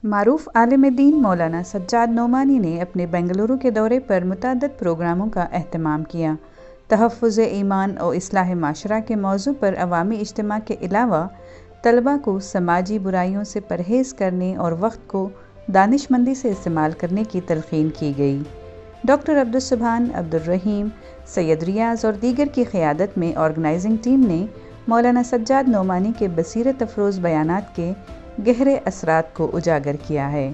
معروف عالم دین مولانا سجاد نعمانی نے اپنے بنگلورو کے دورے پر متعدد پروگراموں کا اہتمام کیا۔ تحفظ ایمان و اصلاح معاشرہ کے موضوع پر عوامی اجتماع کے علاوہ طلباء کو سماجی برائیوں سے پرہیز کرنے اور وقت کو دانش مندی سے استعمال کرنے کی تلقین کی گئی۔ ڈاکٹر عبدالسبحان، عبدالرحیم، سید ریاض اور دیگر کی قیادت میں آرگنائزنگ ٹیم نے مولانا سجاد نعمانی کے بصیرت افروز بیانات کے گہرے اثرات کو اجاگر کیا ہے۔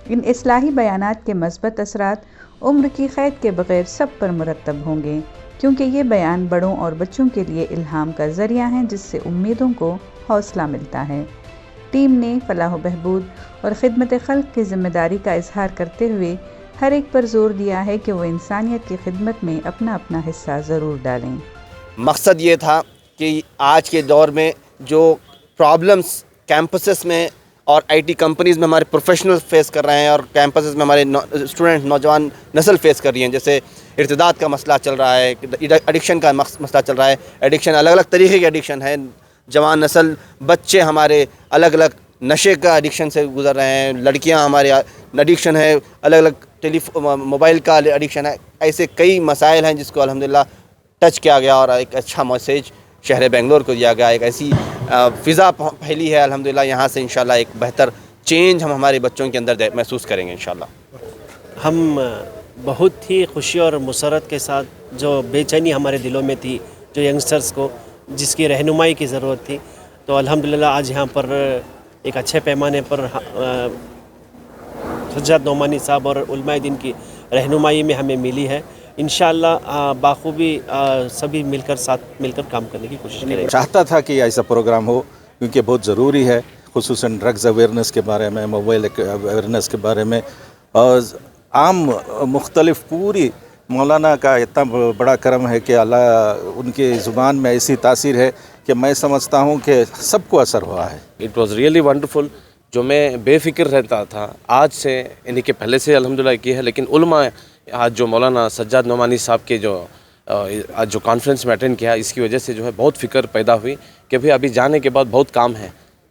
ان اصلاحی بیانات کے مثبت اثرات عمر کی قید کے بغیر سب پر مرتب ہوں گے، کیونکہ یہ بیان بڑوں اور بچوں کے لیے الہام کا ذریعہ ہیں جس سے امیدوں کو حوصلہ ملتا ہے۔ ٹیم نے فلاح و بہبود اور خدمت خلق کی ذمہ داری کا اظہار کرتے ہوئے ہر ایک پر زور دیا ہے کہ وہ انسانیت کی خدمت میں اپنا اپنا حصہ ضرور ڈالیں۔ مقصد یہ تھا کہ آج کے دور میں جو پرابلمس کیمپسز میں اور آئی ٹی کمپنیز میں ہمارے پروفیشنل فیس کر رہے ہیں اور کیمپسز میں ہمارے اسٹوڈنٹ نوجوان نسل فیس کر رہی ہیں، جیسے ارتداد کا مسئلہ چل رہا ہے، ایڈکشن کا مسئلہ چل رہا ہے۔ ایڈکشن الگ الگ طریقے کی ایڈکشن ہے، جوان نسل بچے ہمارے الگ الگ نشے کا ایڈکشن سے گزر رہے ہیں، لڑکیاں ہمارے ایڈکشن ہے، الگ الگ موبائل کا ایڈکشن ہے۔ ایسے کئی مسائل ہیں جس کو الحمدللہ ٹچ کیا گیا اور ایک اچھا میسیج شہر بنگلور کو دیا گیا، ایک ایسی فضا پھیلی ہے الحمدللہ۔ یہاں سے انشاءاللہ ایک بہتر چینج ہم ہمارے بچوں کے اندر محسوس کریں گے انشاءاللہ۔ ہم بہت ہی خوشی اور مسرت کے ساتھ، جو بے چینی ہمارے دلوں میں تھی، جو ینگسٹرز کو جس کی رہنمائی کی ضرورت تھی، تو الحمدللہ آج یہاں پر ایک اچھے پیمانے پر سجاد نعمانی صاحب اور علماء دین کی رہنمائی میں ہمیں ملی ہے۔ انشاءاللہ بخوبی سبھی ساتھ مل کر کام کرنے کی کوشش کریں گے۔ چاہتا تھا کہ ایسا پروگرام ہو کیونکہ بہت ضروری ہے، خصوصاً ڈرگز اویئرنیس کے بارے میں، موبائل اویئرنیس کے بارے میں، اور عام مختلف پوری مولانا کا اتنا بڑا کرم ہے کہ اللہ ان کی زبان میں ایسی تاثیر ہے کہ میں سمجھتا ہوں کہ سب کو اثر ہوا ہے۔ It was really wonderful. جو میں بے فکر رہتا تھا آج سے، یعنی کہ پہلے سے الحمدللہ کی ہے، لیکن علماء آج جو مولانا سجاد نعمانی صاحب کے آج جو کانفرنس میں اٹینڈ کیا، اس کی وجہ سے جو ہے بہت فکر پیدا ہوئی کہ بھئی ابھی جانے کے بعد بہت کام ہے،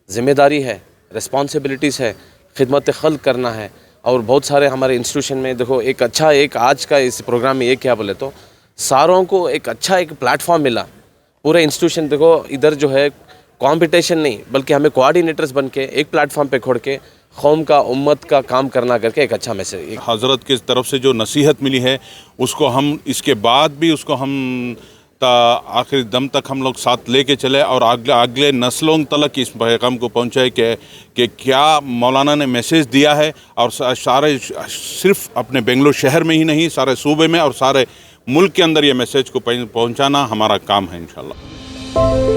ذمہ داری ہے، رسپانسبلٹیز ہے، خدمت خلق کرنا ہے، اور بہت سارے ہمارے انسٹیٹیوشن میں دیکھو ایک آج کا اس پروگرام میں یہ کیا بولے تو ساروں کو ایک پلیٹ فارم ملا۔ پورے انسٹیٹیوشن دیکھو ادھر جو ہے کمپٹیشن نہیں، بلکہ ہمیں کوآرڈینیٹرز بن کے ایک پلیٹ فارم پہ کھوڑ کے قوم کا، امت کا کام کرنا کر کے ایک اچھا میسیج۔ حضرت کی طرف سے جو نصیحت ملی ہے اس کو ہم اس کے بعد بھی اس کو ہم آخری دم تک ہم لوگ ساتھ لے کے چلے اور اگلے نسلوں تلک اس پیغام کو پہنچائے کہ کیا مولانا نے میسیج دیا ہے، اور سارے صرف اپنے بنگلور شہر میں ہی نہیں، سارے صوبے میں اور سارے ملک کے اندر یہ میسیج کو پہنچانا ہمارا کام ہے انشاءاللہ۔